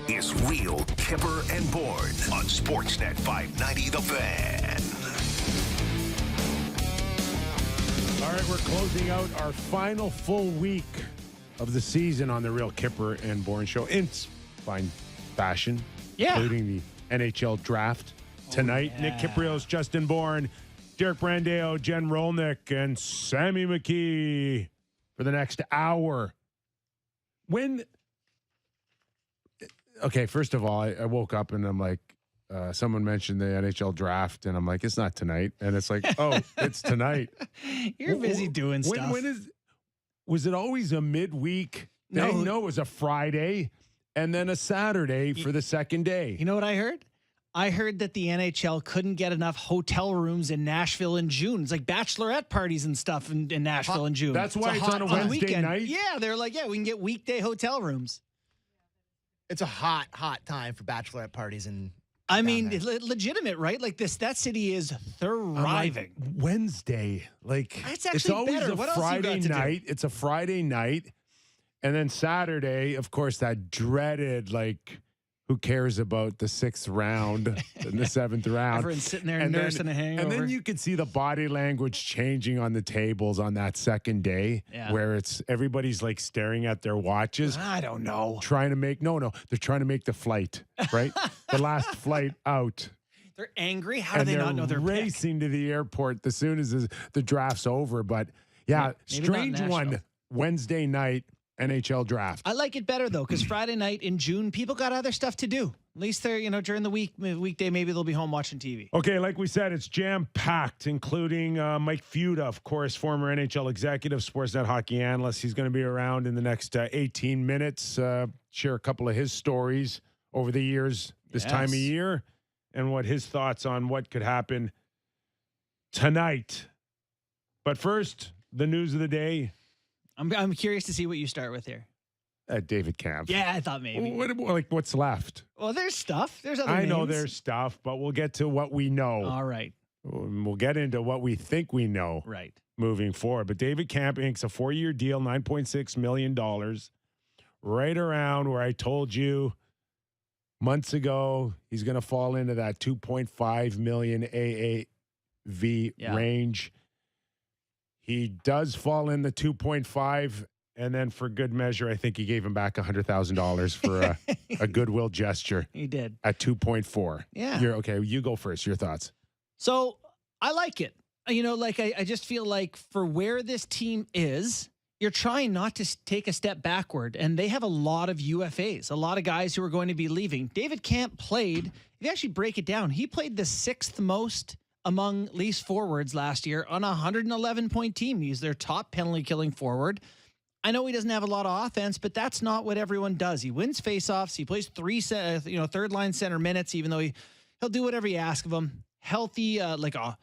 is Real Kyper and Bourne on Sportsnet 590 The Fan. All right, we're closing out our final full week of the season on the Real Kyper and Bourne show in fine fashion, including the NHL draft tonight. Nick Kypreos, Justin Bourne, Derek Brandeo, Jen Rolnick, and Sammy McKee for the next hour. Okay, first of all, I woke up and I'm like, someone mentioned the NHL draft, and I'm like, it's not tonight. And it's like, oh, it's tonight. You're busy doing stuff. Was it always a midweek thing? No, it was a Friday and then a Saturday for the second day. You know what I heard? I heard that the NHL couldn't get enough hotel rooms in Nashville in June. It's like bachelorette parties and stuff in Nashville in June. That's why it's on a Wednesday night? Yeah, they're like, we can get weekday hotel rooms. It's a hot time for bachelorette parties and. I mean, legitimate, right? Like that city is thriving. Like, Wednesday, like it's always better. a What Friday night. It's a Friday night, and then Saturday, of course, that dreaded who cares about the 6th round and the 7th round? Everyone's sitting there nursing a hangover. And then you can see the body language changing on the tables on that second day, where it's everybody's like staring at their watches. I don't know. Trying to make they're trying to make the flight, right? The last flight out. They're angry. How do they not know they're racing to the airport as soon as the draft's over? But yeah, strange one. Wednesday night. NHL draft. I like it better though, because Friday night in June, people got other stuff to do. At least they're, during the weekday, maybe they'll be home watching TV. Okay, like we said, it's jam-packed, including Mike Futa, of course, former NHL executive, Sportsnet hockey analyst. He's going to be around in the next 18 minutes, share a couple of his stories over the years, this time of year, and what his thoughts on what could happen tonight. But first, the news of the day. I'm curious to see what you start with here. David Kampf. Yeah, I thought maybe. What's left? Well, there's stuff. There's other names. I know there's stuff, but we'll get to what we know. All right. We'll get into what we think we know. Right. Moving forward. But David Kampf inks a 4-year deal, $9.6 million, right around where I told you months ago he's going to fall into that 2.5 million AAV range. He does fall in the 2.5, and then for good measure, I think he gave him back $100,000 for a goodwill gesture. He did. At 2.4. Yeah. Okay, you go first. Your thoughts. So I like it. I just feel like for where this team is, you're trying not to take a step backward, and they have a lot of UFAs, a lot of guys who are going to be leaving. David Kampf played, if you actually break it down, he played the 6th most among Leafs forwards last year on a 111-point team. He's their top penalty-killing forward. I know he doesn't have a lot of offense, but that's not what everyone does. He wins faceoffs. He plays third-line center minutes, even though he'll do whatever you ask of him. Healthy, like a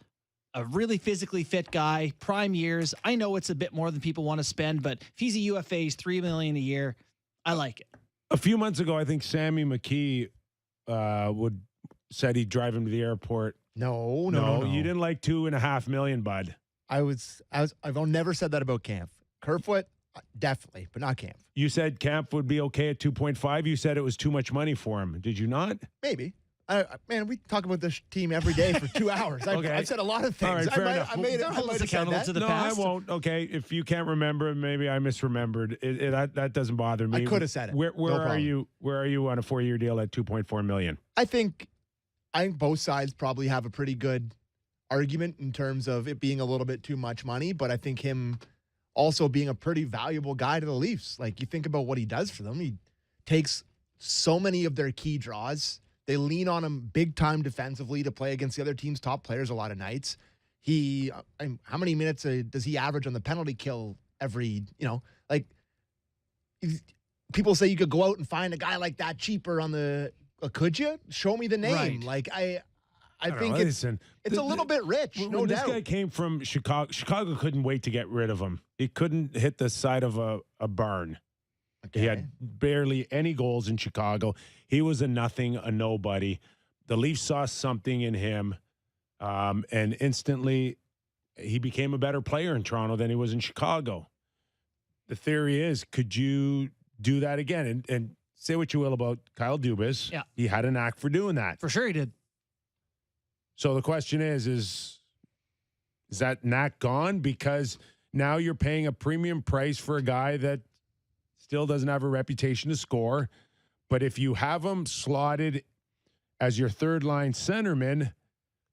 really physically fit guy, prime years. I know it's a bit more than people want to spend, but if he's a UFA, he's $3 million a year. I like it. A few months ago, I think Sammy McKee said he'd drive him to the airport. No. You didn't like $2.5 million, bud. I've never said that about Kampf. Kerfoot, definitely, but not Kampf. You said Kampf would be okay at 2.5. You said it was too much money for him. Did you not? Maybe. Man, we talk about this team every day for 2 hours. I've said a lot of things. All right, fair enough. I might have accountable to the no, past. I won't. Okay, if you can't remember, maybe I misremembered. That doesn't bother me. I could have said it. Where are you? Where are you on a 4-year deal at $2.4 million? I think both sides probably have a pretty good argument in terms of it being a little bit too much money, but I think him also being a pretty valuable guy to the Leafs. Like, you think about what he does for them. He takes so many of their key draws. They lean on him big time defensively to play against the other team's top players a lot of nights. How many minutes does he average on the penalty kill every, people say you could go out and find a guy like that cheaper on the, could you? Show me the name. Right. Like, I think it's a little bit rich, no when doubt. This guy came from Chicago. Chicago couldn't wait to get rid of him. He couldn't hit the side of a barn. Okay. He had barely any goals in Chicago. He was a nothing, a nobody. The Leafs saw something in him, and instantly he became a better player in Toronto than he was in Chicago. The theory is, could you do that again? And say what you will about Kyle Dubas. Yeah. He had a knack for doing that. For sure he did. So the question is that knack gone? Because now you're paying a premium price for a guy that still doesn't have a reputation to score. But if you have him slotted as your third line centerman,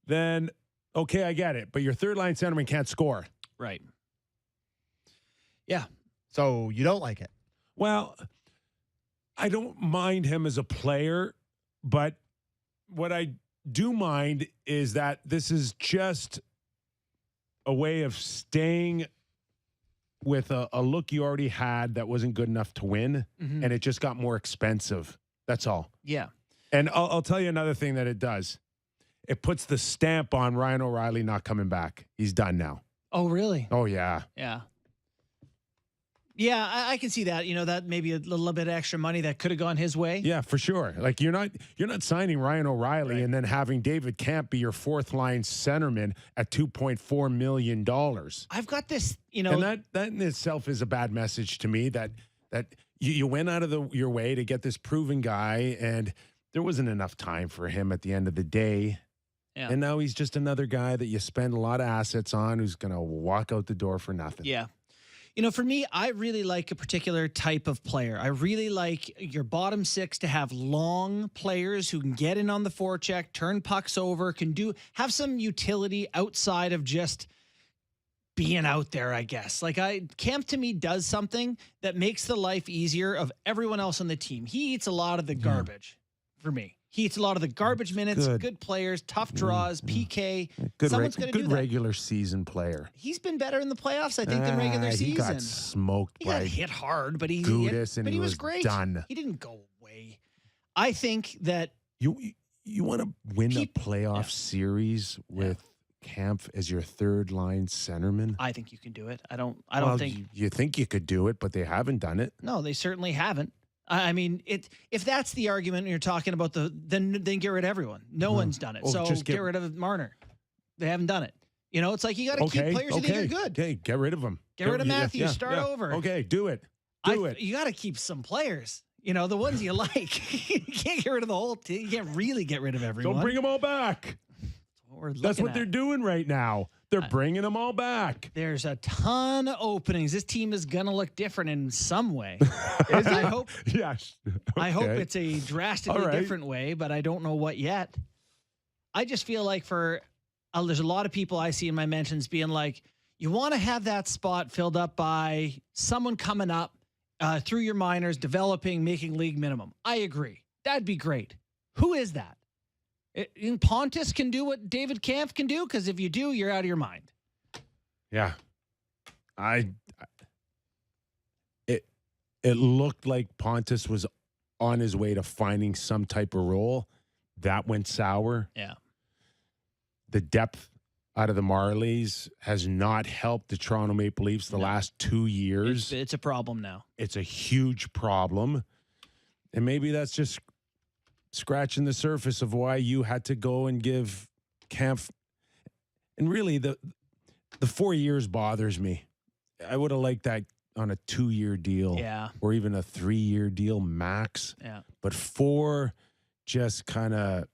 then okay, I get it. But your third line centerman can't score. Right. Yeah. So you don't like it? Well, I don't mind him as a player, but what I do mind is that this is just a way of staying with a look you already had that wasn't good enough to win, and it just got more expensive. That's all. Yeah. And I'll tell you another thing that it does. It puts the stamp on Ryan O'Reilly not coming back. He's done now. Oh, really? Oh, yeah. Yeah. Yeah, I can see that. That maybe a little bit of extra money that could have gone his way. Yeah, for sure. Like you're not signing Ryan O'Reilly Right. and then having David Kämpf be your fourth line centerman at $2.4 million. I've got this, And that in itself is a bad message to me that you went out of your way to get this proven guy, and there wasn't enough time for him at the end of the day. Yeah. And now he's just another guy that you spend a lot of assets on who's going to walk out the door for nothing. Yeah. For me, I really like a particular type of player. I really like your bottom six to have long players who can get in on the forecheck, turn pucks over, have some utility outside of just being out there, I guess. Kampf to me does something that makes the life easier of everyone else on the team. He eats a lot of the garbage for me. He eats a lot of the garbage minutes, good players, tough draws, PK. Someone's going to do good that. regular season player. He's been better in the playoffs, I think, than regular season. He got smoked He by got hit hard, but he Gudis, he was great. done. He didn't go away. I think that You want to win a playoff yeah. series with Kampf as your third line centerman? I think you can do it. I don't think you think you could do it, but they haven't done it. No, they certainly haven't. I mean, if that's the argument and you're talking about then get rid of everyone. No one's done it. So just get rid of Marner. They haven't done it. It's like you got to keep players you think are good. Okay, get rid of them. Get rid of Matthews. Start over. Okay, do it. Do it. You got to keep some players. The ones you like. You can't get rid of the whole team. You can't really get rid of everyone. Don't bring them all back. That's what they're doing right now. They're bringing them all back. There's a ton of openings. This team is going to look different in some way. I hope. Yes. I hope it's a drastically different way, but I don't know what yet. I just feel like there's a lot of people I see in my mentions being like, you want to have that spot filled up by someone coming up through your minors, developing, making league minimum. I agree. That'd be great. Who is that? Pontus can do what David Kämpf can do, because if you do, you're out of your mind. Yeah. It looked like Pontus was on his way to finding some type of role. That went sour. Yeah. The depth out of the Marlies has not helped the Toronto Maple Leafs the last 2 years. It's a problem now. It's a huge problem. And maybe that's just scratching the surface of why you had to go and give Kampf. And really, the 4 years bothers me. I would have liked that on a 2-year deal, or even a 3-year deal max. Yeah. But 4 just kind of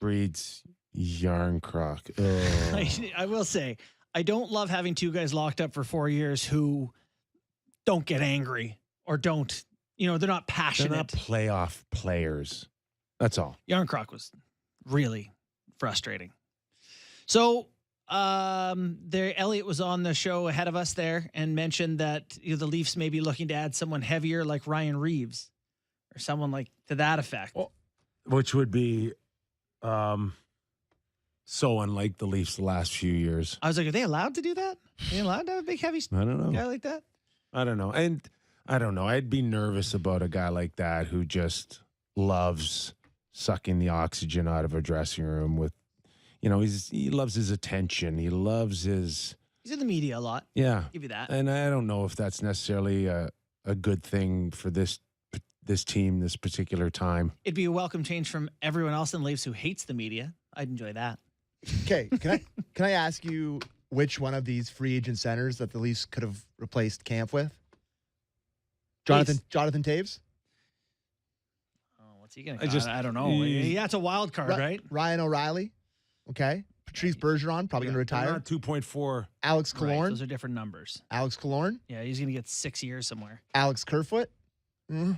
breeds yarn crock. I will say, I don't love having two guys locked up for 4 years who don't get angry or don't, they're not passionate. They're not playoff players. That's all. Yarncroc was really frustrating. So Elliot was on the show ahead of us there and mentioned that the Leafs may be looking to add someone heavier like Ryan Reeves or someone like to that effect. Well, which would be so unlike the Leafs the last few years. I was like, are they allowed to do that? Are they allowed to have a big heavy I don't know. guy like that? I don't know. And I don't know. I'd be nervous about a guy like that who just loves sucking the oxygen out of a dressing room with, he loves his attention. He loves his. He's in the media a lot. Yeah. Give you that. And I don't know if that's necessarily a good thing for this team, this particular time. It'd be a welcome change from everyone else in the Leafs who hates the media. I'd enjoy that. Okay. Can I ask you which one of these free agent centers that the Leafs could have replaced Kampf with? Jonathan Taves? What's he going I to? I don't know. Yeah, it's a wild card, right? Ryan O'Reilly. Okay. Patrice Bergeron, probably going to retire. Not 2.4. Alex Right, Killorn. those are different numbers. Alex Killorn. Yeah, he's going to get 6 years somewhere. Alex Kerfoot. Yeah.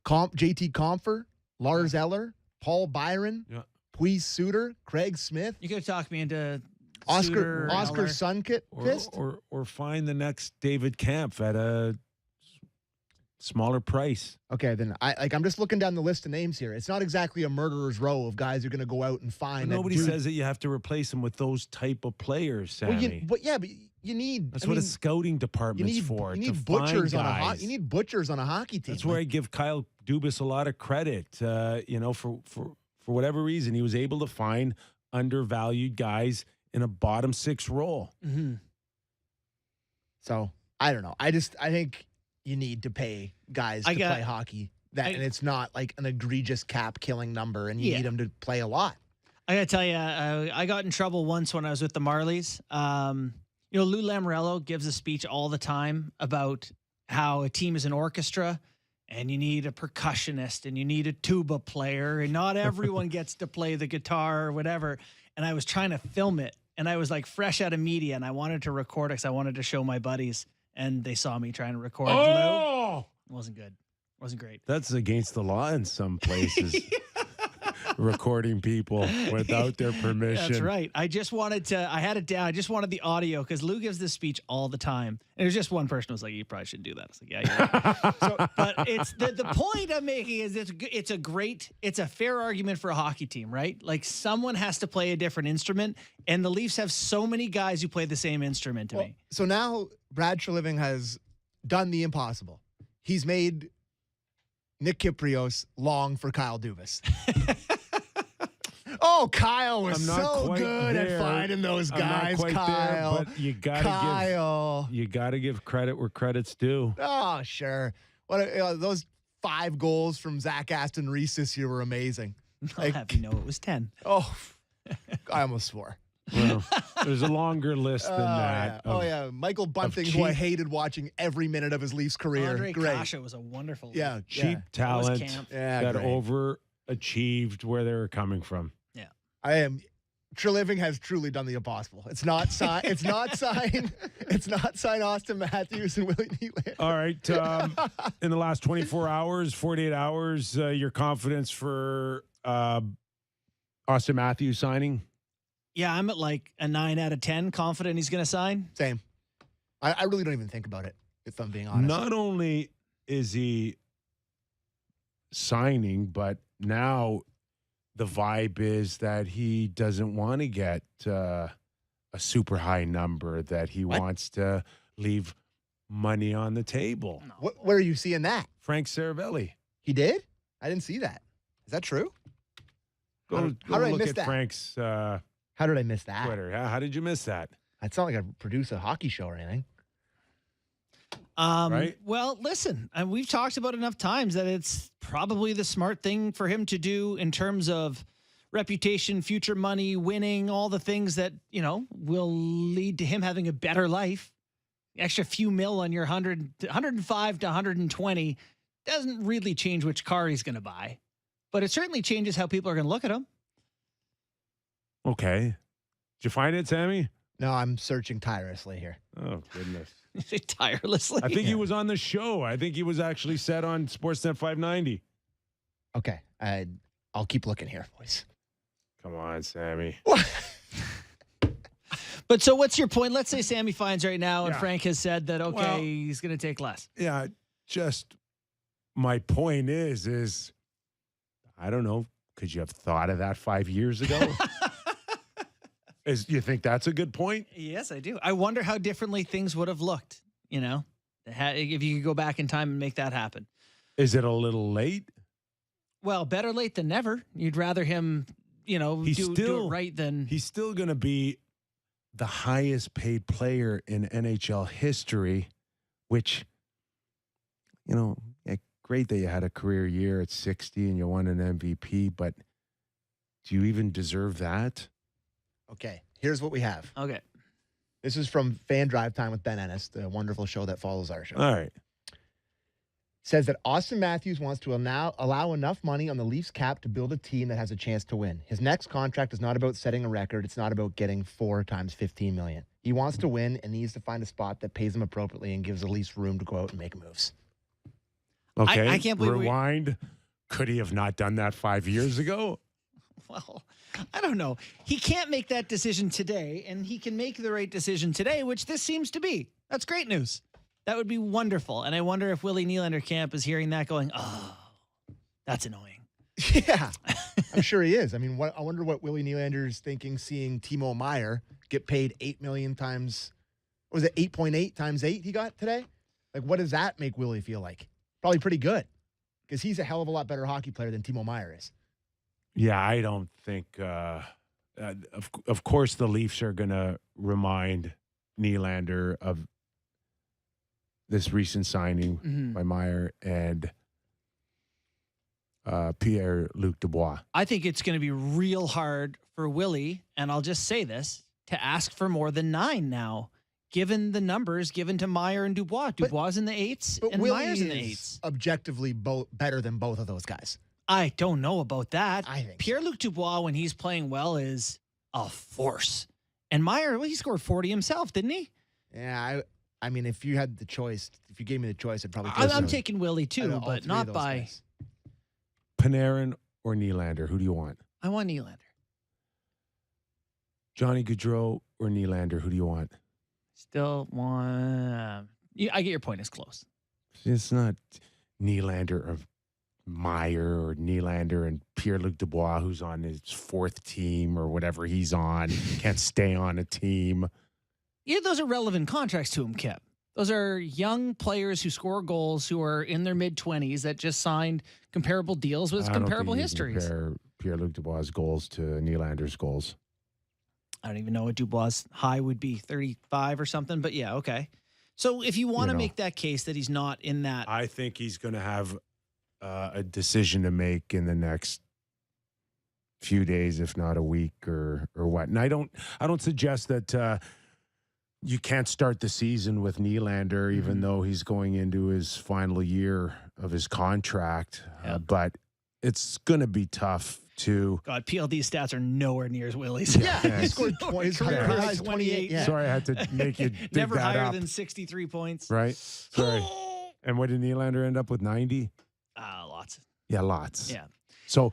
JT Compher. Lars Eller. Paul Byron. Yeah. Puis Suter. Craig Smith. You could have talked me into Oscar Eller. Sundqvist. Or find the next David Kampf at a smaller price. Okay, then I'm just looking down the list of names here. It's not exactly a murderer's row of guys who are going to go out and find. Nobody says that you have to replace them with those type of players, Sammy. But you need. That's what a scouting department's for. You need to butchers find on guys. you need butchers on a hockey team. That's where I give Kyle Dubas a lot of credit. For whatever reason, he was able to find undervalued guys in a bottom six role. Mm-hmm. So I don't know. I think you need to pay guys to play hockey. And it's not like an egregious cap killing number, and you need them to play a lot. I got to tell you, I got in trouble once when I was with the Marlies. Lou Lamoriello gives a speech all the time about how a team is an orchestra and you need a percussionist and you need a tuba player and not everyone gets to play the guitar or whatever. And I was trying to film it and I was like fresh out of media and I wanted to record it because I wanted to show my buddies and they saw me trying to record. Oh! It wasn't good. It wasn't great. That's against the law in some places. Recording people without their permission. That's right. I just wanted to, I had it down. I just wanted the audio because Lou gives this speech all the time. And there's just one person who was like, you probably shouldn't do that. I was like, yeah, you're right. But it's the point I'm making is it's a fair argument for a hockey team, right? Like someone has to play a different instrument. And the Leafs have so many guys who play the same instrument to me. So now Brad Treliving has done the impossible. He's made Nick Kypreos long for Kyle Dubas. Oh, Kyle was so good at finding those guys. Kyle, there, but you gotta give credit where credit's due. Oh, sure. Those 5 goals from Zach Aston Reese this year were amazing. I'll have you know it was 10. Oh, I almost swore. Well, there's a longer list than that. Yeah. Michael Bunting, who I hated watching every minute of his Leafs career. Andre Great. Kasha was a wonderful. Cheap talent Kampf. that overachieved where they were coming from. Yeah. Treliving has truly done the impossible. It's not sign. It's not sign Austin Matthews and Willie Nylander. All right. In the last 24 hours, 48 hours, your confidence for Austin Matthews signing? Yeah, I'm at like a 9 out of 10 confident he's going to sign. Same. I really don't even think about it, if I'm being honest. Not only is he signing, but now the vibe is that he doesn't want to get a super high number, that he wants to leave money on the table. No. Where are you seeing that? Frank Saravelli. He did? I didn't see that. Is that true? Go did I look miss at that? Frank's How did I miss that? Twitter. How did you miss that? It's not like I produce a hockey show or anything. Right? Well, listen, we've talked about enough times that it's probably the smart thing for him to do in terms of reputation, future money, winning, all the things that, will lead to him having a better life. Extra few mil on your 105 to 120 doesn't really change which car he's going to buy, but it certainly changes how people are going to look at him. Okay. Did you find it, Sammy? No, I'm searching tirelessly here. Oh, goodness. Tirelessly. I think he was on the show. I think he was actually said on Sportsnet 590. Okay. I'll keep looking here, boys. Come on, Sammy. But so what's your point? Let's say Sammy finds right now and Yeah. Frank has said that, he's going to take less. Yeah, just my point is I don't know. Could you have thought of that 5 years ago? You think that's a good point? Yes, I do. I wonder how differently things would have looked, if you could go back in time and make that happen. Is it a little late? Well, better late than never. You'd rather him, do it right than... He's still going to be the highest paid player in NHL history, which, great that you had a career year at 60 and you won an MVP, but do you even deserve that? Okay. Here's what we have. Okay. This is from Fan Drive Time with Ben Ennis, the wonderful show that follows our show. All right. says that Austin Matthews wants to allow enough money on the Leafs cap to build a team that has a chance to win. His next contract is not about setting a record. It's not about getting 4 times $15 million. He wants to win and needs to find a spot that pays him appropriately and gives the Leafs room to go out and make moves. Okay, I can't believe rewind. Could he have not done that 5 years ago? Well, I don't know. He can't make that decision today, and he can make the right decision today, which this seems to be. That's great news. That would be wonderful. And I wonder if Willie Nylander camp is hearing that going, oh, that's annoying. Yeah, I'm sure he is. I mean, I wonder what Willie Nylander is thinking seeing Timo Meier get paid $8 million times, what was it, 8.8 times 8 he got today? Like, what does that make Willie feel like? Probably pretty good, because he's a hell of a lot better hockey player than Timo Meier is. Yeah, I don't think. Of course, the Leafs are going to remind Nylander of this recent signing by Meier and Pierre-Luc Dubois. I think it's going to be real hard for Willie, and I'll just say this, to ask for more than 9 now, given the numbers given to Meier and Dubois. Dubois in the 8s and Willie Meier's in the is 8s. objectively better than both of those guys. I don't know about that. I think Pierre-Luc Dubois, when he's playing well, is a force. And Meier, well, he scored 40 himself, didn't he? Yeah, I mean, if you had the choice, if you gave me the choice, I'd probably. I'm taking Willie too, but not by. Guys. Panarin or Nylander? Who do you want? I want Nylander. Johnny Gaudreau or Nylander? Who do you want? Still want. I get your point. It's close. It's not Nylander or Meier or Nylander and Pierre-Luc Dubois, who's on his 4th team or whatever he's on, can't stay on a team. Yeah, those are relevant contracts to him, Kip. Those are young players who score goals, who are in their mid-20s that just signed comparable deals with comparable histories. Compare Pierre-Luc Dubois' goals to Nylander's goals. I don't even know what Dubois' high would be, 35 or something, but yeah, okay. So if you want to make that case that he's not in that. I think he's going to have a decision to make in the next few days, if not a week or what. And I don't suggest that you can't start the season with Nylander, even though he's going into his final year of his contract. But it's going to be tough to. God, PLD stats are nowhere near as Willie's. Yeah, he scored 20. Career high 28. Yeah. Sorry, I had to make you dig Never that higher up. than 63 points. Right. Sorry. And what did Nylander end up with? 90? Lots. Yeah, lots. Yeah. So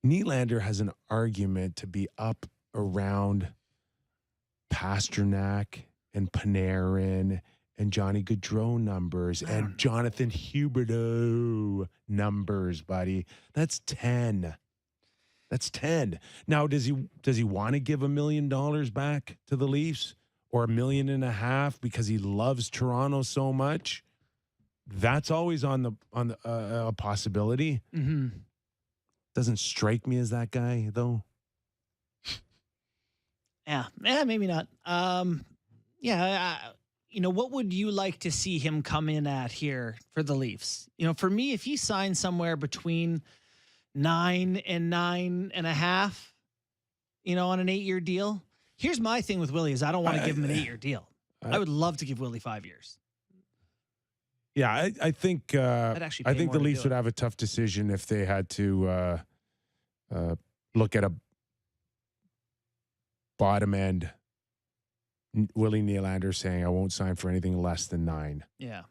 Nylander has an argument to be up around Pasternak and Panarin and Johnny Gaudreau numbers and Jonathan Huberdeau numbers, buddy. That's 10. That's 10. Now, does he want to give $1 million back to the Leafs or $1.5 million because he loves Toronto so much? That's always on a possibility. Mm-hmm. Doesn't strike me as that guy, though. Yeah, maybe not. What would you like to see him come in at here for the Leafs? For me, if he signs somewhere between 9 and 9.5, on an 8-year deal. Here's my thing with Willie is I don't want to give him an 8-year deal. I would love to give Willie 5 years. Yeah, I think I'd actually pay more the to Leafs do would it. have a tough decision if they had to look at a bottom end Willie Nylander saying, I won't sign for anything less than 9. Yeah.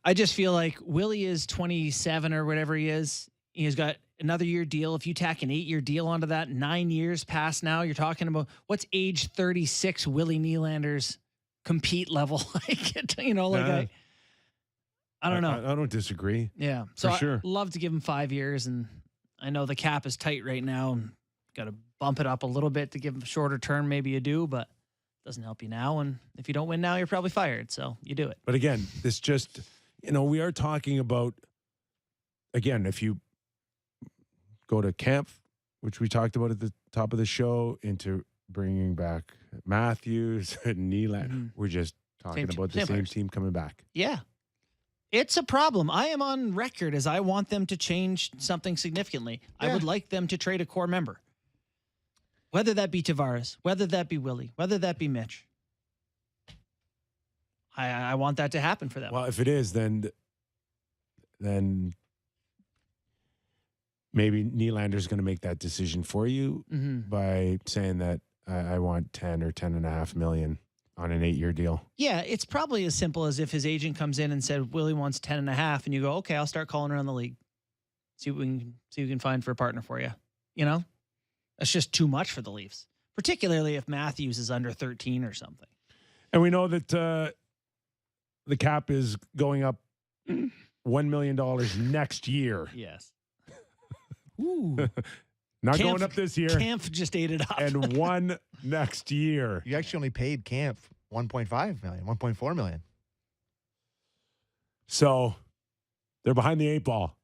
I just feel like Willie is 27 or whatever he is. He's got another year deal. If you tack an 8-year deal onto that, 9 years past now, you're talking about what's age 36 Willie Nylander's compete level. I don't know. I don't disagree. Yeah. So For sure. I'd love to give him 5 years. And I know the cap is tight right now and got to bump it up a little bit to give him a shorter term. Maybe you do, but it doesn't help you now. And if you don't win now, you're probably fired. So you do it. But again, this just, we are talking about, again, if you go to Kampf, which we talked about at the top of the show, into bringing back Matthews and Nylander, we're just talking about the same team coming back. Yeah. It's a problem. I am on record as I want them to change something significantly. Yeah. I would like them to trade a core member. Whether that be Tavares, whether that be Willie, whether that be Mitch. I want that to happen for them. Well, if it is, then then maybe Nylander's going to make that decision for you by saying that I want 10 or 10.5 million on an 8-year deal. Yeah, it's probably as simple as if his agent comes in and said Willie wants 10.5, and you go, okay, I'll start calling around the league, see what we can find for a partner for you. You know, that's just too much for the Leafs, particularly if Matthews is under 13 or something. And we know that the cap is going up $1 million next year. Yes. Ooh. Not Kampf, going up this year. Kampf just ate it up. And one next year. You actually only paid Kampf $1.5 million, $1.4 million. So they're behind the 8 ball.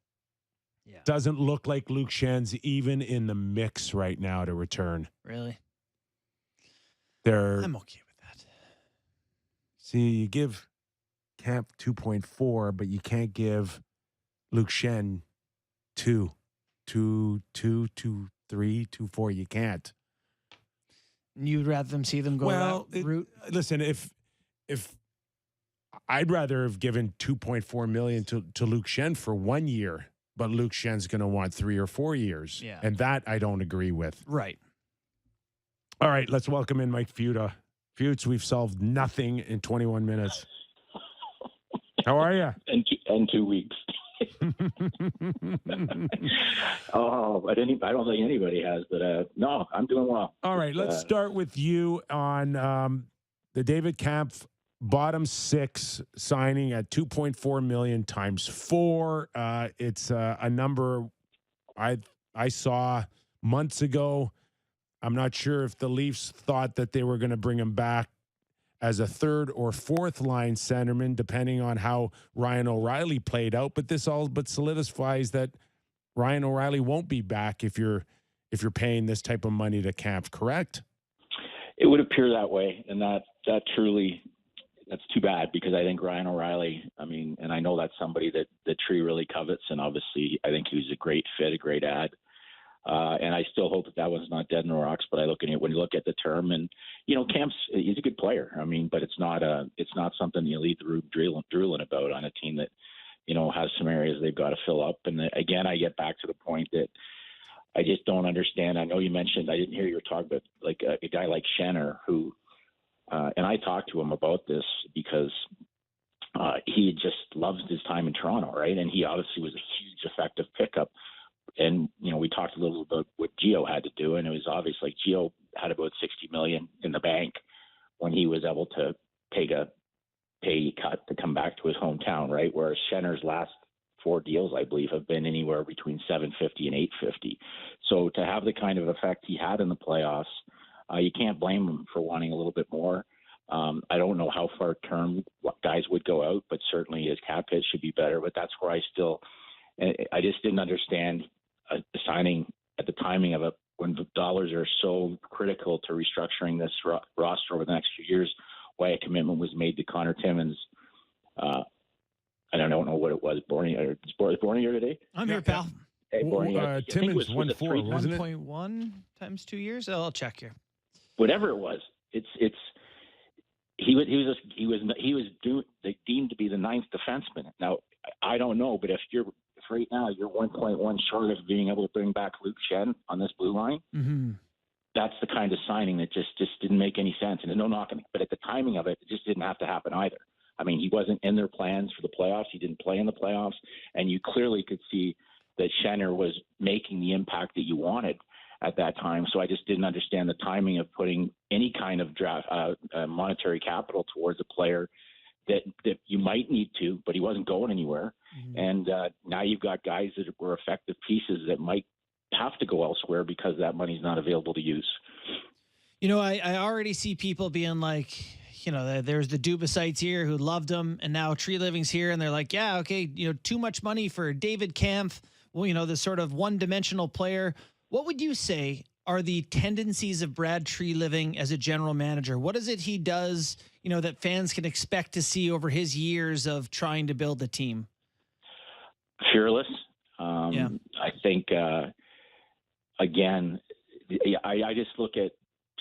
Yeah. Doesn't look like Luke Schen's even in the mix right now to return. Really? I'm okay with that. See, you give Kampf 2.4, but you can't give Luke Schenn 2, 3, 2, 4. You can't. You'd rather them see them go that route? Listen, if I'd rather have given 2.4 million to Luke Schenn for 1 year, but Luke Schenn's going to want 3 or 4 years. Yeah. And that I don't agree with. Right. All right, let's welcome in Mike Futa. Futes, we've solved nothing in 21 minutes. How are you? And 2 weeks. I don't think anybody has, but no, I'm doing well. All right, let's start with you on the David Kampf bottom 6 signing at 2.4 million times 4. It's a number I saw months ago. I'm not sure if the Leafs thought that they were going to bring him back as a 3rd or 4th line centerman, depending on how Ryan O'Reilly played out. But this all but solidifies that Ryan O'Reilly won't be back if you're paying this type of money to Kampf, correct? It would appear that way, and that's too bad, because I think Ryan O'Reilly, and I know that's somebody that Tree really covets, and obviously I think he was a great fit, a great ad. And I still hope that was not dead in the rocks. But when you look at the term, and Kamp's, he's a good player. But it's not something you leave the room drooling about on a team that has some areas they've got to fill up. And again, I get back to the point that I just don't understand. I know you mentioned, I didn't hear you talk about like a guy like Schenner, who, and I talked to him about this because he just loves his time in Toronto, right? And he obviously was a huge effective pickup. And, we talked a little about what Gio had to do, and it was obvious, like Gio had about $60 million in the bank when he was able to take a pay cut to come back to his hometown, right? Whereas Schenner's last 4 deals, I believe, have been anywhere between $750 and $850. So to have the kind of effect he had in the playoffs, you can't blame him for wanting a little bit more. I don't know how far term guys would go out, but certainly his cap hit should be better. But that's where I just didn't understand the signing at the timing of it, when the dollars are so critical to restructuring this roster over the next few years, why a commitment was made to Connor Timmins. I don't know what it was. Is Bourne here today? I'm here, pal. Hey, Bourne, Timmins 1.4, wasn't it? 1.1 times 2 years. I'll check here. Whatever it was, he was deemed to be the 9th defenseman. Now I don't know, but if right now you're 1.1 short of being able to bring back Luke Schenn on this blue line, that's the kind of signing that just didn't make any sense. And no knocking, but at the timing of it, it just didn't have to happen either. He wasn't in their plans for the playoffs. He didn't play in the playoffs, and you clearly could see that Schenner was making the impact that you wanted at that time. So I just didn't understand the timing of putting any kind of draft monetary capital towards a player that you might need to, but he wasn't going anywhere. And now you've got guys that were effective pieces that might have to go elsewhere because that money's not available to use. I already see people being like, there's the Dubasites here who loved him, and now Tree Living's here, and they're like, yeah, okay, too much money for David Kampf. Well, this sort of one-dimensional player. What would you say are the tendencies of Brad Tree Living as a general manager? What is it he does, that fans can expect to see over his years of trying to build a team? Fearless. Yeah. I think, again, I just look at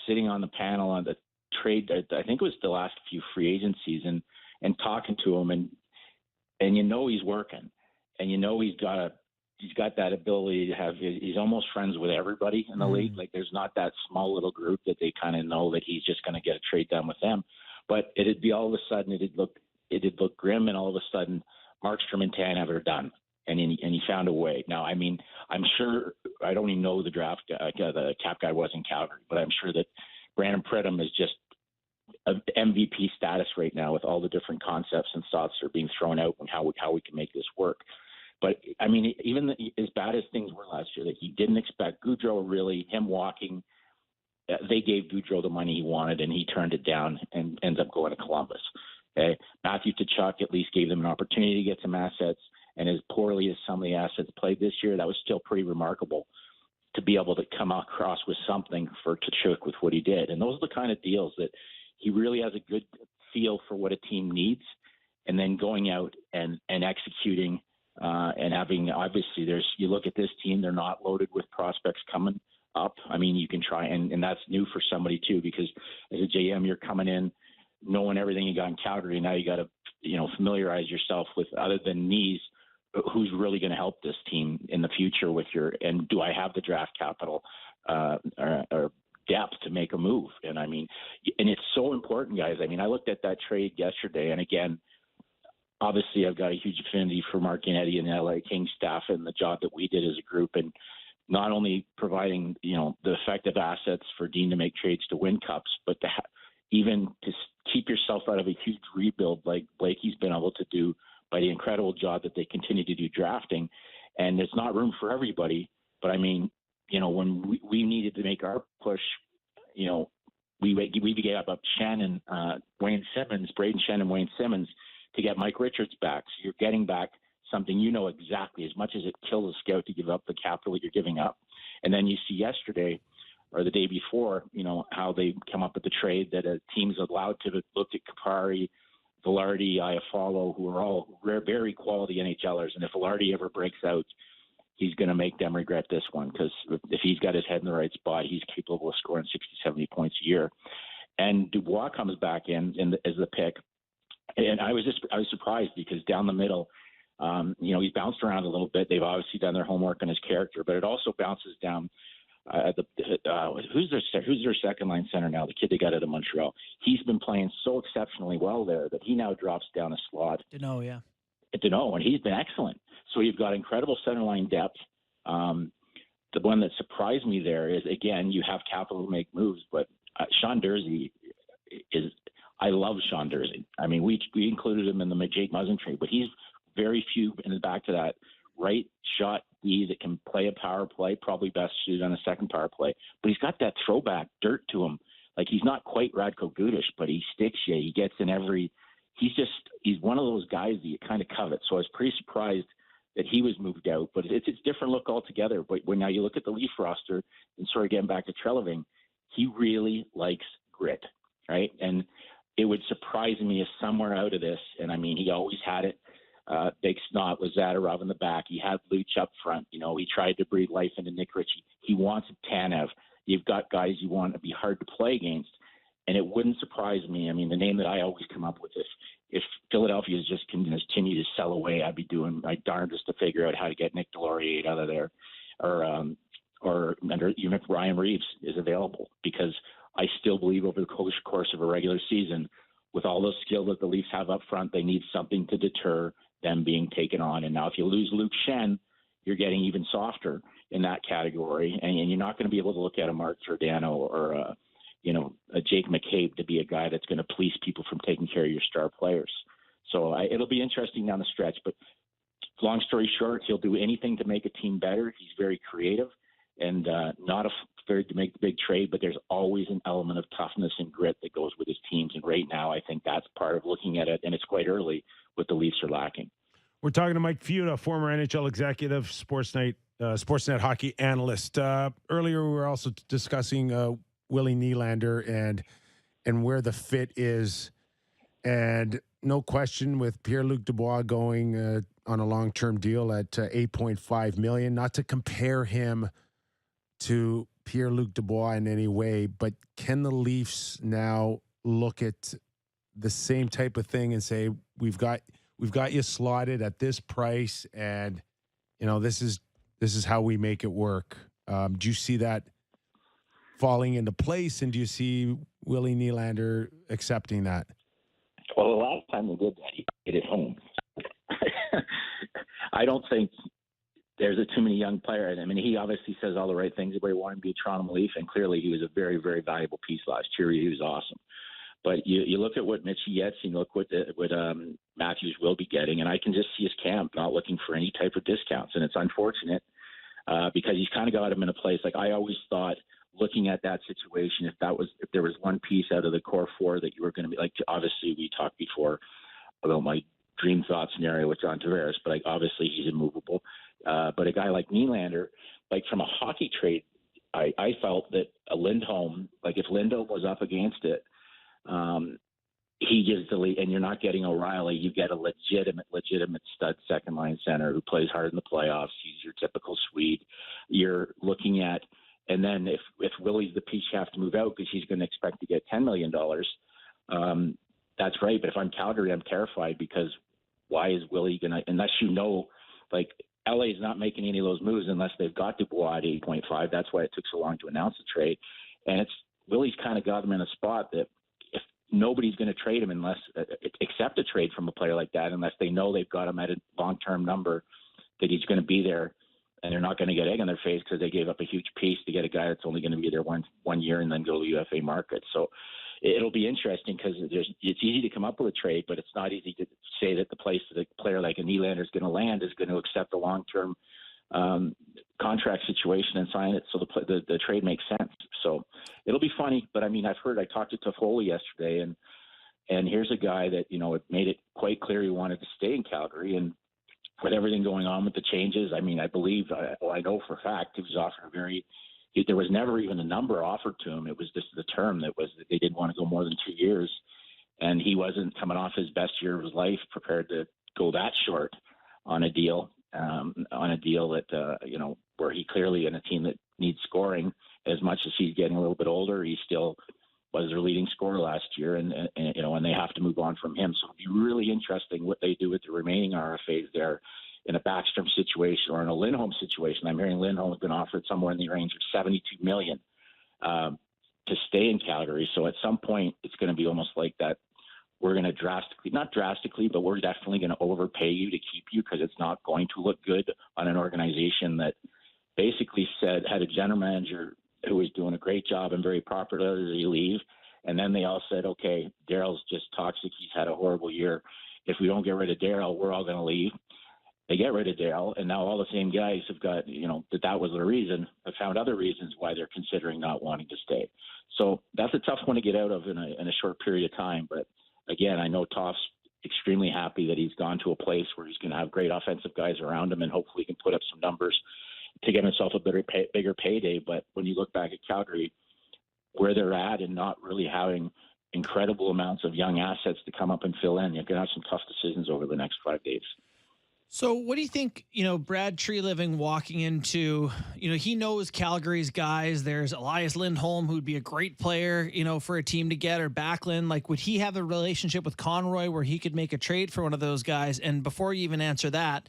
sitting on the panel on the trade. I think it was the last few free agencies and talking to him, and he's working. and he's got that ability to have. He's almost friends with everybody in the league. Like there's not that small little group that they kind of know that he's just going to get a trade done with them. But it'd be all of a sudden it'd look grim, and all of a sudden Markstrom and Tanev are done, and he found a way. Now, I mean, I'm sure I don't even know the the cap guy was in Calgary, but I'm sure that Brandon Pridham is just MVP status right now with all the different concepts and thoughts that are being thrown out and how we can make this work. But I mean, even as bad as things were last year, that he didn't expect Gaudreau him walking. They gave Gaudreau the money he wanted, and he turned it down and ends up going to Columbus. Okay, Matthew Tkachuk at least gave them an opportunity to get some assets, and as poorly as some of the assets played this year, that was still pretty remarkable to be able to come across with something for Tkachuk with what he did. And those are the kind of deals that he really has a good feel for what a team needs, and then going out and executing. And having, obviously, you look at this team, they're not loaded with prospects coming up. I mean, you can try, and that's new for somebody too, because as a GM, you're coming in knowing everything you got in Calgary. Now you got to, familiarize yourself with, other than Knees, who's really going to help this team in the future and do I have the draft capital or depth to make a move? And I mean, and it's so important, guys. I mean, I looked at that trade yesterday, and again, obviously, I've got a huge affinity for Mark Yannetti and the LA Kings staff and the job that we did as a group, and not only providing, the effective assets for Dean to make trades to win cups, but even to keep yourself out of a huge rebuild like Blakey's been able to do by the incredible job that they continue to do drafting. And there's not room for everybody, but I mean, when we needed to make our push, we gave up Shannon, Wayne Simmons, Braden Shannon, Wayne Simmons, to get Mike Richards back. So you're getting back something exactly, as much as it kills a scout to give up the capital that you're giving up. And then you see yesterday or the day before, how they come up with the trade that a team's allowed to look at Kupari, Velarde, Iafallo, who are all very quality NHLers. And if Velarde ever breaks out, he's going to make them regret this one, because if he's got his head in the right spot, he's capable of scoring 60, 70 points a year. And Dubois comes back in as the pick. And I was surprised, because down the middle, he's bounced around a little bit. They've obviously done their homework on his character, but it also bounces down. Who's their second line center now? The kid they got out of Montreal. He's been playing so exceptionally well there that he now drops down a slot. Deneau, and he's been excellent. So you've got incredible center line depth. The one that surprised me there is, again, you have capital to make moves, but Sean Durzi is. I love Sean Durzi. I mean, we included him in the Jake Muzzin trade, but he's very few in the back to that right shot D that can play a power play, probably best suited on a second power play. But he's got that throwback dirt to him. Like, he's not quite Radko Gudas, but he sticks you. He gets in he's one of those guys that you kind of covet. So I was pretty surprised that he was moved out. But it's a different look altogether. But when now you look at the Leaf roster, and sort of getting back to Treliving, he really likes grit, right? And it would surprise me if somewhere out of this, and I mean, he always had it. Big Snot was Zadarov in the back. He had Luch up front. He tried to breathe life into Nick Ritchie. He wants Tanev. You've got guys you want to be hard to play against. And it wouldn't surprise me. I mean, the name that I always come up with is, if Philadelphia is just continue to sell away, I'd be doing my darndest to figure out how to get Nick Delorier out of there, or even if Ryan Reeves is available, because I still believe over the course of a regular season, with all those skills that the Leafs have up front, they need something to deter them being taken on. And now if you lose Luke Schenn, you're getting even softer in that category, and you're not going to be able to look at a Mark Giordano or a Jake McCabe to be a guy that's going to police people from taking care of your star players. So it'll be interesting down the stretch. But long story short, he'll do anything to make a team better. He's very creative and not afraid to make the big trade, but there's always an element of toughness and grit that goes with his teams. And right now, I think that's part of looking at it, and it's quite early, what the Leafs are lacking. We're talking to Mike Futa, former NHL executive, Sportsnet hockey analyst. Earlier, we were also discussing Willie Nylander and where the fit is. And no question, with Pierre-Luc Dubois going on a long-term deal at $8.5 million, not to compare him to Pierre-Luc Dubois in any way, but can the Leafs now look at the same type of thing and say, we've got you slotted at this price, and this is how we make it work. Do you see that falling into place, and do you see Willie Nylander accepting that? Well, the last time they did that, he did it home. I don't think there's too many young players. I mean, he obviously says all the right things about he wanted to be a Toronto Leaf, and clearly he was a very, very valuable piece last year. He was awesome. But you look at what Mitchie gets, and you look what Matthews will be getting, and I can just see his camp not looking for any type of discounts, and it's unfortunate because he's kind of got him in a place. Like, I always thought, looking at that situation, if there was one piece out of the core four that you were going to be like, obviously we talked before about my dream thought scenario with John Tavares, but like, obviously he's immovable. But a guy like Nylander, like from a hockey trade, I felt that a Lindholm, like if Lindholm was up against it, he gives the lead, and you're not getting O'Reilly. You get a legitimate stud second line center who plays hard in the playoffs. He's your typical Swede. You're looking at, and then if Willie's the piece you have to move out because he's going to expect to get $10 million, that's right. But if I'm Calgary, I'm terrified because why is Willie going to, unless like LA is not making any of those moves unless they've got Dubois at 8.5. That's why it took so long to announce the trade. And Willie's kind of got him in a spot that if nobody's going to trade him unless accept a trade from a player like that, unless they know they've got him at a long-term number that he's going to be there. And they're not going to get egg on their face because they gave up a huge piece to get a guy that's only going to be there one year and then go to the UFA market. So it'll be interesting because it's easy to come up with a trade, but it's not easy to say that the place that a player like a Nylander is going to land is going to accept a long-term contract situation and sign it. So the trade makes sense. So it'll be funny. But I mean, I talked to Toffoli yesterday, and here's a guy that it made it quite clear he wanted to stay in Calgary, and with everything going on with the changes, I mean, I know for a fact he was offered there was never even a number offered to him. It was just the term that they didn't want to go more than 2 years. And he wasn't coming off his best year of his life prepared to go that short on a deal that, where he clearly in a team that needs scoring as much as he's getting a little bit older, he still was their leading scorer last year, and they have to move on from him. So it'll be really interesting what they do with the remaining RFAs there in a Backstrom situation or in a Lindholm situation. I'm hearing Lindholm has been offered somewhere in the range of $72 million to stay in Calgary. So at some point, it's going to be almost like that. We're going to not drastically, but we're definitely going to overpay you to keep you because it's not going to look good on an organization that basically had a general manager who was doing a great job and very popular as he leave. And then they all said, okay, Daryl's just toxic. He's had a horrible year. If we don't get rid of Daryl, we're all going to leave. They get rid of Daryl, and now all the same guys have got, that was the reason, have found other reasons why they're considering not wanting to stay. So that's a tough one to get out of in a short period of time. But again, I know Toff's extremely happy that he's gone to a place where he's going to have great offensive guys around him and hopefully he can put up some numbers to get himself a bigger payday. But when you look back at Calgary, where they're at and not really having incredible amounts of young assets to come up and fill in, you're going to have some tough decisions over the next 5 days. So what do you think, Brad Treliving walking into, he knows Calgary's guys. There's Elias Lindholm, who'd be a great player, for a team to get, or Backlund. Like, would he have a relationship with Conroy where he could make a trade for one of those guys? And before you even answer that,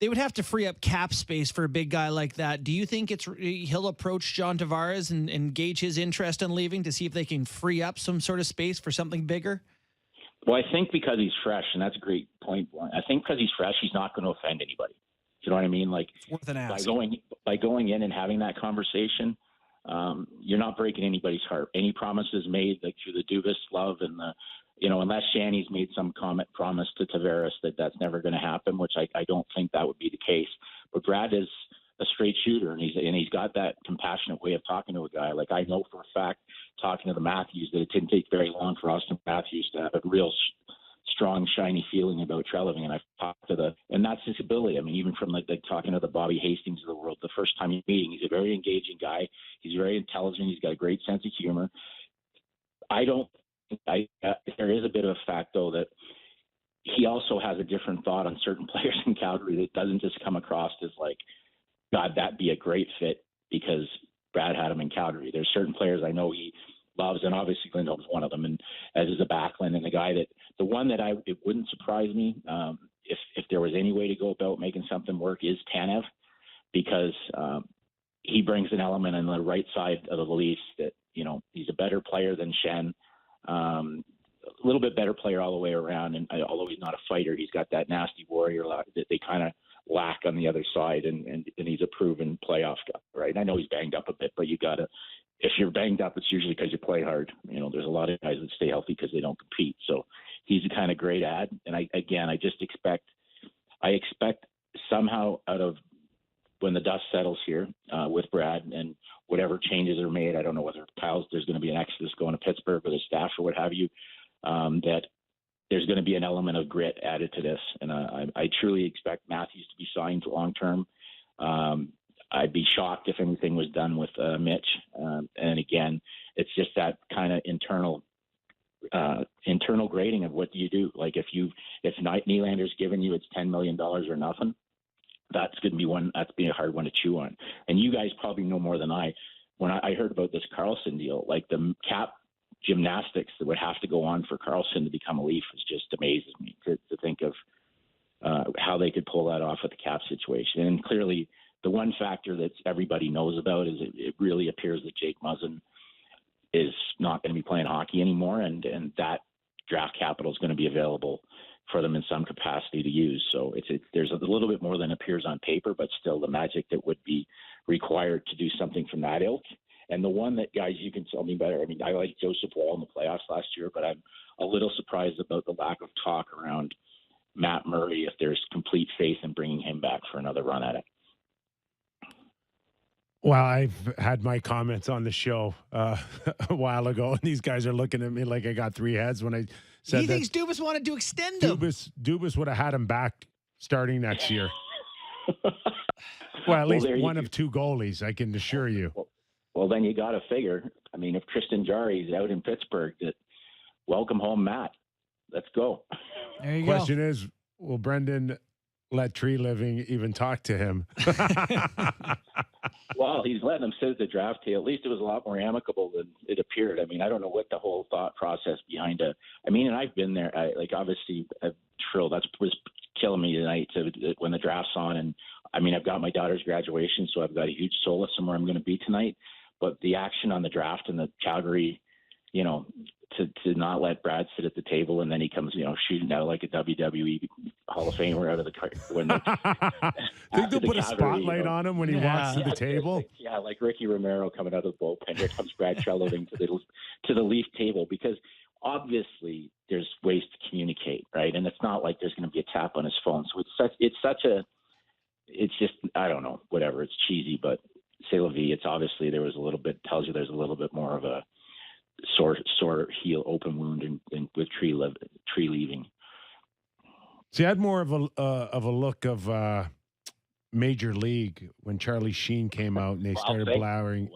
they would have to free up cap space for a big guy like that. Do you think he'll approach John Tavares and gauge his interest in leaving to see if they can free up some sort of space for something bigger? Well, I think because he's fresh, and that's a great point. I think because he's fresh, he's not going to offend anybody. Do you know what I mean? Like, it's worth an ask. By going in and having that conversation, you're not breaking anybody's heart. Any promises made, like through the Dubas love and the, unless Shanny's made some promise to Tavares that's never going to happen, which I don't think that would be the case. But Brad is a straight shooter, and he's got that compassionate way of talking to a guy. Like, I know for a fact, talking to the Matthews, that it didn't take very long for Austin Matthews to have a real strong, shiny feeling about Treliving. And I've talked to and that's his ability. I mean, even from like talking to the Bobby Hastings of the world, the first time you're meeting, he's a very engaging guy. He's very intelligent. He's got a great sense of humor. There is a bit of a fact, though, that he also has a different thought on certain players in Calgary that doesn't just come across as like, God, that'd be a great fit because Brad had him in Calgary. There's certain players I know he loves, and obviously Lindholm's one of them, and as is a Backlund and a guy that The one that it wouldn't surprise me if there was any way to go about making something work is Tanev, because he brings an element on the right side of the Leafs that, he's a better player than Shen, a little bit better player all the way around. And although he's not a fighter, he's got that nasty warrior that they kind of lack on the other side. And he's a proven playoff guy, right? And I know he's banged up a bit, but if you're banged up, it's usually because you play hard. There's a lot of guys that stay healthy because they don't compete. So he's a kind of great ad. And I expect somehow out of when the dust settles here with Brad and whatever changes are made, I don't know whether there's going to be an exodus going to Pittsburgh or the staff or what have you, that there's going to be an element of grit added to this. And I truly expect Matthews to be signed long-term. I'd be shocked if anything was done with Mitch. And again, it's just that kind of internal grading of what do you do? Like if Nylander's giving you it's $10 million or nothing, that's going to be a hard one to chew on. And you guys probably know more than I. When I heard about this Karlsson deal, like the cap gymnastics that would have to go on for Karlsson to become a Leaf is just amazes me to think of how they could pull that off with the cap situation. And clearly the one factor that everybody knows about is it really appears that Jake Muzzin is not going to be playing hockey anymore, and that draft capital is going to be available for them in some capacity to use. So there's a little bit more than appears on paper, but still the magic that would be required to do something from that ilk. And the one that, guys, you can tell me better. I mean, I like Joseph Wall in the playoffs last year, but I'm a little surprised about the lack of talk around Matt Murray if there's complete faith in bringing him back for another run at it. Well, I've had my comments on the show a while ago, and these guys are looking at me like I got three heads when I said he thinks Dubas wanted to extend him. Dubas would have had him back starting next year. Well, at least one of two goalies, I can assure you. Well, then you got to figure. I mean, if Tristan Jarry is out in Pittsburgh, that welcome home, Matt. Let's go. There you go. Question is, will Brendan let Tree Living even talk to him? Well, he's letting him sit at the draft table. At least it was a lot more amicable than it appeared. I mean, I don't know what the whole thought process behind it. I mean, and I've been there. Obviously, Trill, that was killing me tonight when the draft's on. And, I mean, I've got my daughter's graduation, so I've got a huge solace in where I'm going to be tonight. But the action on the draft and the Calgary, to not let Brad sit at the table, and then he comes, shooting out like a WWE Hall of Famer out of the when think they'll put a spotlight on him when he walks to the table. Yeah, like Ricky Romero coming out of the bullpen. Here comes Brad Trelloving to the Leaf table, because obviously there's ways to communicate, right? And it's not like there's going to be a tap on his phone. So it's just I don't know, whatever. It's cheesy, but c'est la vie. It's obviously tells you there's a little bit more of a sore heel open wound and with Tree leaving. See, I had more of a look of Major League when Charlie Sheen came out and they started blaring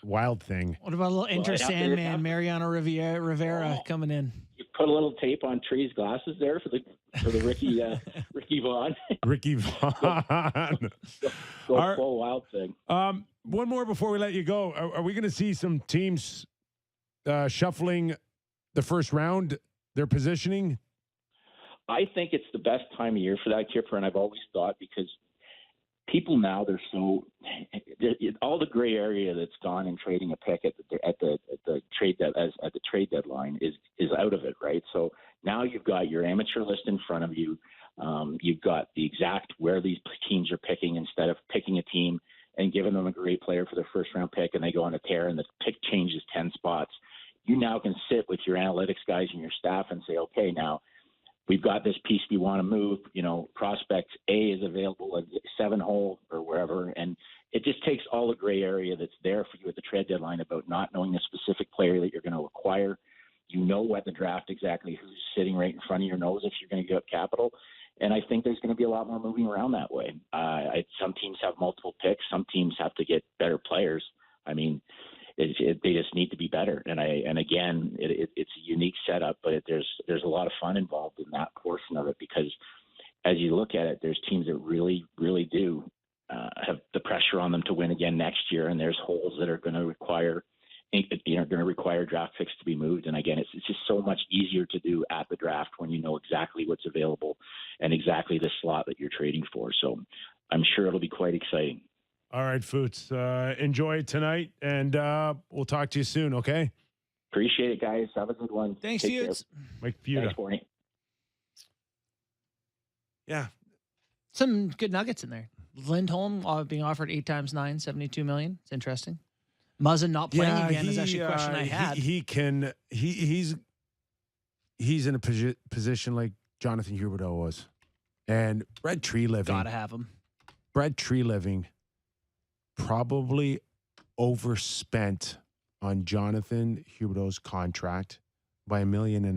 Wild Thing. What about a little Enter Sandman, Mariano Rivera coming in? You put a little tape on Tree's glasses there for the Ricky Vaughn. Ricky Vaughn. Go full Wild Thing. One more before we let you go. Are we going to see some teams shuffling the first round, their positioning? I think it's the best time of year for that, Kipper, and I've always thought, because people now, they're so all the gray area that's gone in trading a pick at the trade deadline is out of it, right? So now you've got your amateur list in front of you. You've got the exact where these teams are picking, instead of picking a team and giving them a great player for their first round pick and they go on a tear and the pick changes 10 spots. You now can sit with your analytics guys and your staff and say, okay, now we've got this piece we want to move. Prospect A is available at 7-hole or wherever. And it just takes all the gray area that's there for you at the trade deadline about not knowing the specific player that you're going to acquire. You know what the draft exactly who's sitting right in front of your nose if you're going to give up capital. And I think there's going to be a lot more moving around that way. Some teams have multiple picks. Some teams have to get better players. I mean, they just need to be better. And again, it's a unique setup, but there's a lot of fun involved in that portion of it, because as you look at it, there's teams that really, really do have the pressure on them to win again next year, and there's holes that are going to require going to require draft picks to be moved. And again, it's just so much easier to do at the draft when you know exactly what's available and exactly the slot that you're trading for. So I'm sure it'll be quite exciting. All right, Foots. Enjoy it tonight, and we'll talk to you soon, okay? Appreciate it, guys. Have a good one. Thanks, Take care. Feuds. Mike Futa. Thanks, Bourne. Yeah. Some good nuggets in there. Lindholm being offered 8 times 9, $72 million. It's interesting. Muzzin not playing again is actually a question I had. He's in a position like Jonathan Huberdeau was, and Brett Treliving. Gotta have him. Brett Treliving probably overspent on Jonathan Huberdeau's contract by $1.5 million.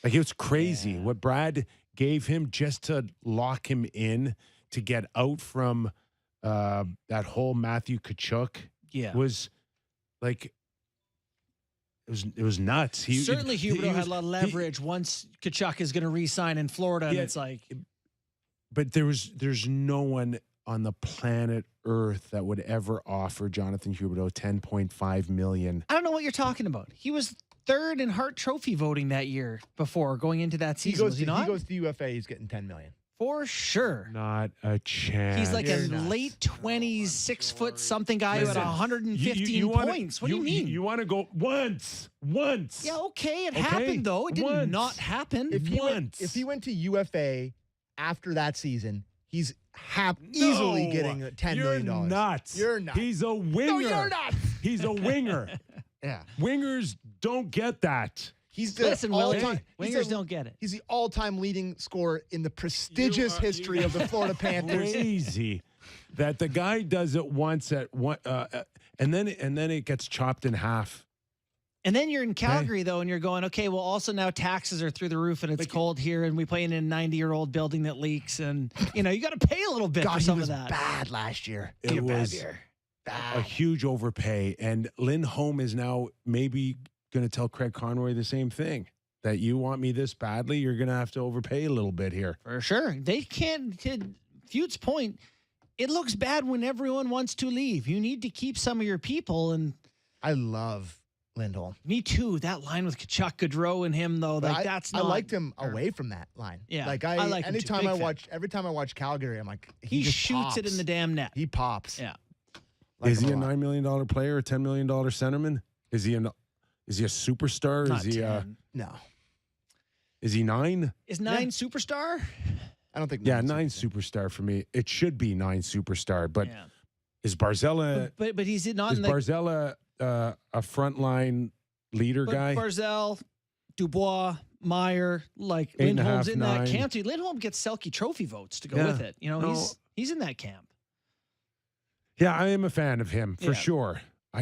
Like, it was crazy what Brad gave him just to lock him in to get out from that whole Matthew Tkachuk. Yeah. Was like, it was nuts. Certainly Huberdeau had a lot of leverage once Tkachuk is going to re-sign in Florida, and it's like. But there's no one on the planet Earth that would ever offer Jonathan Huberdeau $10.5 million. I don't know what you're talking about. He was third in Hart Trophy voting that year before going into that season. Was he not? He goes to UFA. He's getting $10 million. For sure. Not a chance. He's like a late 20s, 6 foot something guy who had 115 points. What do you mean? You want to go once. Yeah, okay. It happened, though. It did not happen. If he went to UFA after that season, he's easily getting $10 million. You're nuts. You're nuts. He's a winger. No, you're nuts. He's a winger. Yeah. Wingers don't get that. He's the Listen, Willie, all-time. wingers don't get it. He's the all-time leading scorer in the prestigious history of the Florida Panthers. Crazy that the guy does it once at one, and then it gets chopped in half. And then you're in Calgary, though, and you're going, okay, well, also now taxes are through the roof, and it's cold here, and we play in a 90-year-old building that leaks, and, you got to pay a little bit for some of that. Bad last year. It was a huge overpay, and Lindholm is now maybe going to tell Craig Conroy the same thing, that you want me this badly, you're going to have to overpay a little bit here. For sure. They can't, to Feud's point, it looks bad when everyone wants to leave. You need to keep some of your people, and I love Lindholm. Me too. That line with Tkachuk, Gaudreau, and him, though, like that's not. I liked him away from that line. Yeah, like I like him anytime too. every time I watch Calgary, I'm like, he just shoots pops. it in the damn net. He pops. Yeah. Is he a $9 million player, a $10 million centerman? Is he a superstar? Not is he 10. No. Is he 9? Is 9 superstar? I don't think. 9 superstar for me. It should be 9 superstar, but is Barzella? But he's not. Is Barzella a frontline leader guy? Barzell, Dubois, Meyer, like 8.5, Lindholm's in 9. that camp. Lindholm gets Selke Trophy votes to go with it. He's in that camp. Yeah, I am a fan of him for sure. I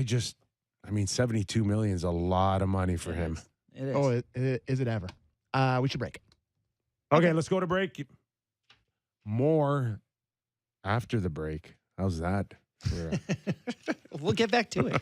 mean, $72 million is a lot of money for him. It is. Oh, is it ever? We should break. Okay, let's go to break. More after the break. How's that? We'll get back to it.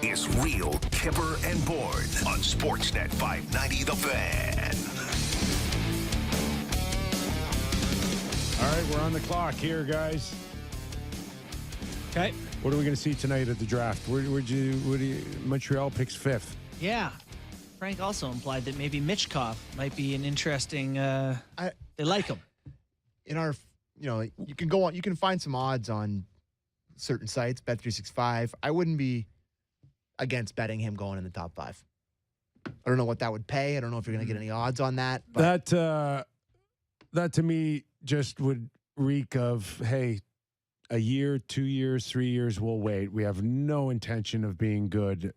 is Real Kyper and Bourne on Sportsnet 590 The Fan. All right, we're on the clock here, guys. Okay. What are we going to see tonight at the draft? Montreal picks 5th. Yeah. Frank also implied that maybe Mitchkov might be an interesting. They like him. In our, you can go on. You can find some odds on certain sites. Bet365. I wouldn't be against betting him going in the top 5. I don't know what that would pay. I don't know if you're going to get any odds on that. But That to me just would reek of, hey, a year, 2 years, 3 years, we'll wait. We have no intention of being good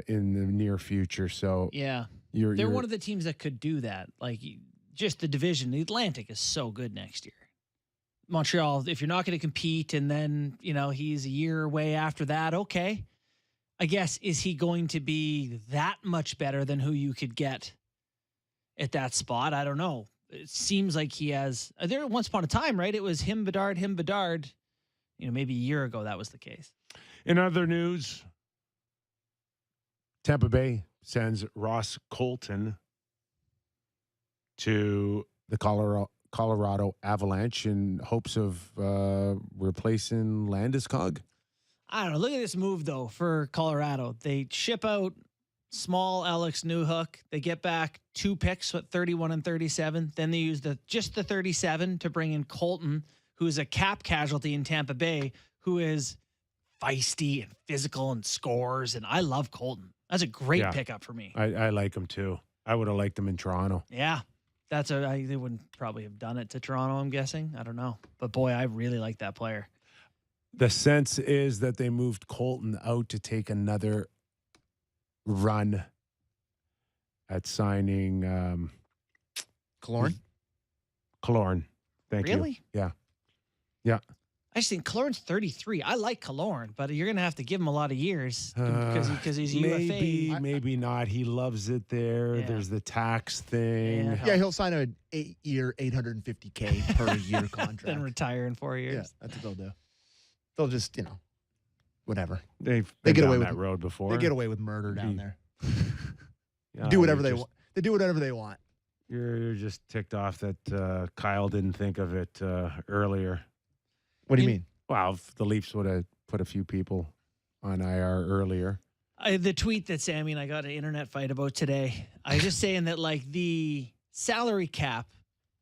in the near future. So Yeah. you're one of the teams that could do that. Like, just the division. The Atlantic is so good next year. Montreal, if you're not going to compete and then, he's a year away after that, okay. I guess, is he going to be that much better than who you could get at that spot? I don't know. It seems like he has. There once upon a time, right? It was him, Bedard. Maybe a year ago that was the case. In other news, Tampa Bay sends Ross Colton to the Colorado Avalanche in hopes of replacing Landeskog. I don't know. Look at this move, though, for Colorado. They ship out small Alex Newhook. They get back 2 picks, 31 and 37. Then they use just the 37 to bring in Colton, who is a cap casualty in Tampa Bay, who is feisty and physical and scores. And I love Colton. That's a great pickup for me. I like him, too. I would have liked him in Toronto. Yeah. They wouldn't probably have done it to Toronto, I'm guessing. I don't know. But, boy, I really like that player. The sense is that they moved Colton out to take another run at signing Killorn? Killorn. Thank you. Really? Yeah. I just think Killorn's 33. I like Killorn, but you're going to have to give him a lot of years because he's UFA. Maybe not. He loves it there. Yeah. There's the tax thing. Yeah, he'll sign an 8-year, $850K per year contract. Then retire in 4 years. Yeah, that's what they'll do. They'll just, whatever. They've They get been away down with that road before. They get away with murder down there. Yeah, Do whatever they want. They do whatever they want. You're just ticked off that Kyle didn't think of it earlier. What do you mean? Well, if the Leafs would have put a few people on IR earlier. The tweet that Sammy and I got an internet fight about today, I was just saying that, like, the salary cap,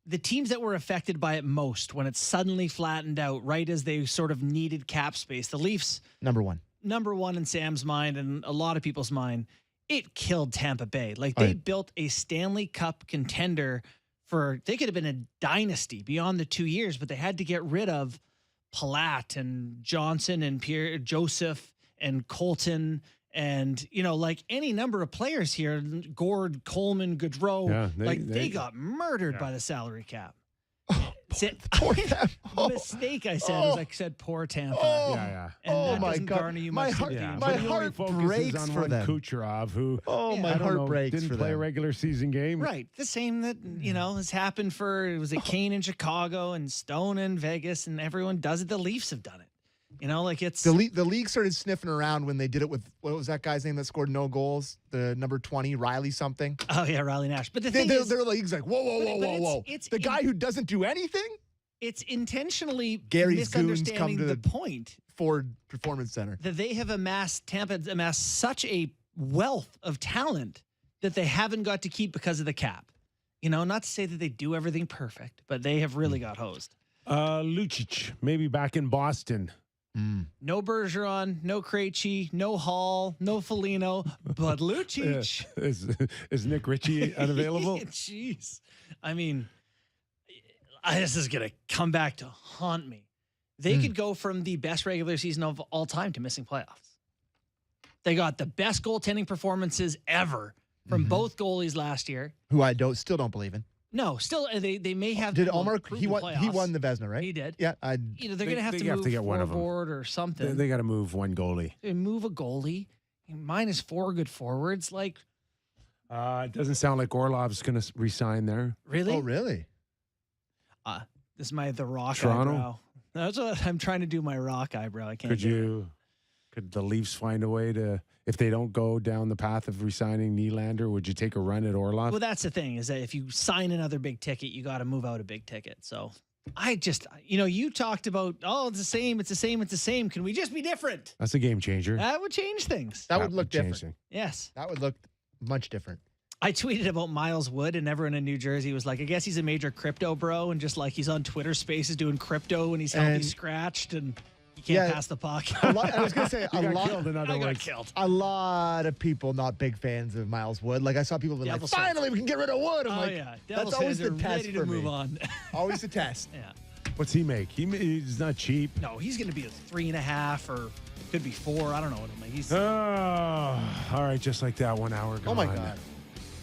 the teams that were affected by it most when it suddenly flattened out right as they sort of needed cap space, the Leafs, Number one in Sam's mind and a lot of people's mind, it killed Tampa Bay. Like, they built a Stanley Cup contender they could have been a dynasty beyond the 2 years, but they had to get rid of Palat and Johnson and Pierre Joseph and Colton and, like any number of players here, Gord, Coleman, Gaudreau, they got murdered by the salary cap. Poor Tampa. Mistake I said was I said poor Tampa. And that my doesn't God. garner you My much heart- sympathy. my But he only heart focuses breaks on for one them. Kucherov, who My I don't heart know, breaks didn't for play a them. regular season game. Right. The same that, has happened was it Kane in Chicago and Stone in Vegas, and everyone does it. The Leafs have done it. It's The league started sniffing around when they did it with, what was that guy's name that scored no goals? The number 20, Riley something. Oh yeah, Riley Nash. But the thing is, their league's like, whoa. it's the guy who doesn't do anything? it's intentionally Gary's goons come misunderstanding to the the- point Ford Performance Center. that they have Tampa's amassed such a wealth of talent that they haven't got to keep because of the cap. Not to say that they do everything perfect, but they have really got hosed. Lucic, maybe back in Boston. No Bergeron, no Krejci, no Hall, no Foligno, but Lucic. Is Nick Ritchie unavailable? Jeez. I mean, this is going to come back to haunt me. They could go from the best regular season of all time to missing playoffs. They got the best goaltending performances ever from both goalies last year. Who I still don't believe in. No, still they may have. Did people Omar? improve He in won. He playoffs. won the Vezina, right? He did. Yeah. They're going to have they to have move to get one of them. forward or something. They got to move one goalie. They move a goalie. Minus 4 good forwards. Like, It doesn't sound like Orlov's going to resign there. really? Oh, really? This is the rock Toronto? eyebrow. That's what I'm trying to do. My rock eyebrow. I can't. Could do it. you? Could the Leafs find a way to, if they don't go down the path of re-signing Nylander, would you take a run at Orlov? Well, that's the thing, is that if you sign another big ticket, you got to move out a big ticket. So I just, you talked about, it's the same, it's the same, it's the same. Can we just be different? That's a game changer. That would change things. That would look change different. Yes. That would look much different. I tweeted about Miles Wood, and everyone in New Jersey was like, I guess he's a major crypto bro, and just like he's on Twitter Spaces doing crypto when he's healthy scratched and he can't pass the puck. I was going to say, You got killed in other words. Killed. a lot of people not big fans of Miles Wood. Like I saw people be like, Devil's finally we can get rid of Wood. I'm like, Devil's that's always fans the are test ready to for move me. on. Always the test. Yeah. What's he make? He's not cheap. No, he's going to be a 3.5 or could be 4. I don't know what he'll make. He's Oh, all right, just like that 1 hour. Oh my gone. God.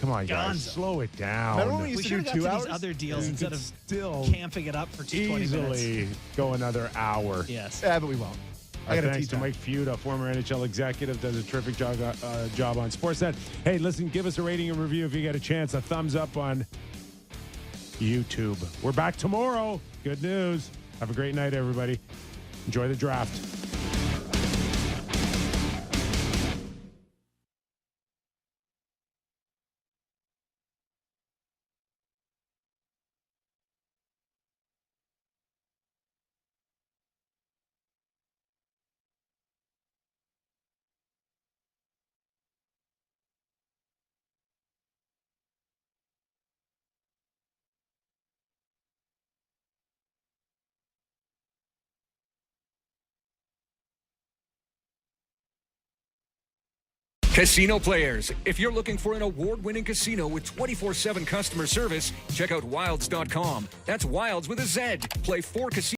Come on, guys, Gonzo. slow it down. Remember when we we used should to have do got 2 to these hours? other deals You instead could of still camping it up for 20 minutes. easily go another hour. Yes. Yeah, but we won't. I Our got to thanks teach to Mike Futa, former NHL executive, does a terrific job on Sportsnet. Hey, listen, give us a rating and review if you get a chance. A thumbs up on YouTube. We're back tomorrow. Good news. Have a great night, everybody. Enjoy the draft. Casino players, if you're looking for an award-winning casino with 24/7 customer service, check out wilds.com. That's Wilds with a Z. Play 4 casinos.